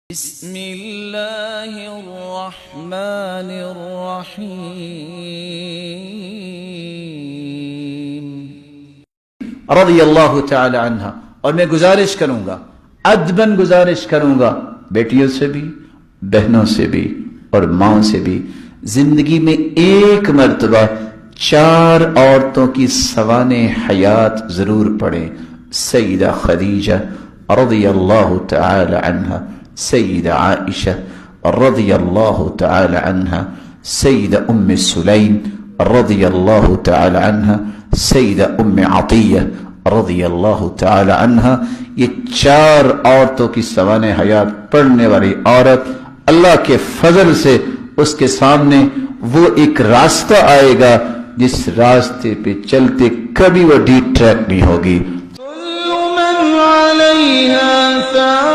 بسم اللہ الرحمن الرحیم رضی اللہ تعالی عنہ. اور میں گزارش کروں گا، ادباً گزارش کروں گا، بیٹیوں سے بھی، بہنوں سے بھی اور ماں سے بھی، زندگی میں ایک مرتبہ 4 عورتوں کی سوانح حیات ضرور پڑھیں. سیدہ خدیجہ رضی اللہ تعالی عنہ، سیدہ عائشہ رضی اللہ تعالی عنہ، سیدہ ام سلیم رضی اللہ تعالی عنہ، سیدہ ام عطیہ رضی اللہ تعالی عنہ. یہ 4 عورتوں کی سوانح حیات پڑھنے والی عورت، اللہ کے فضل سے اس کے سامنے وہ ایک راستہ آئے گا جس راستے پہ چلتے کبھی وہ ڈی ٹریک نہیں ہوگی. كل من عليها فان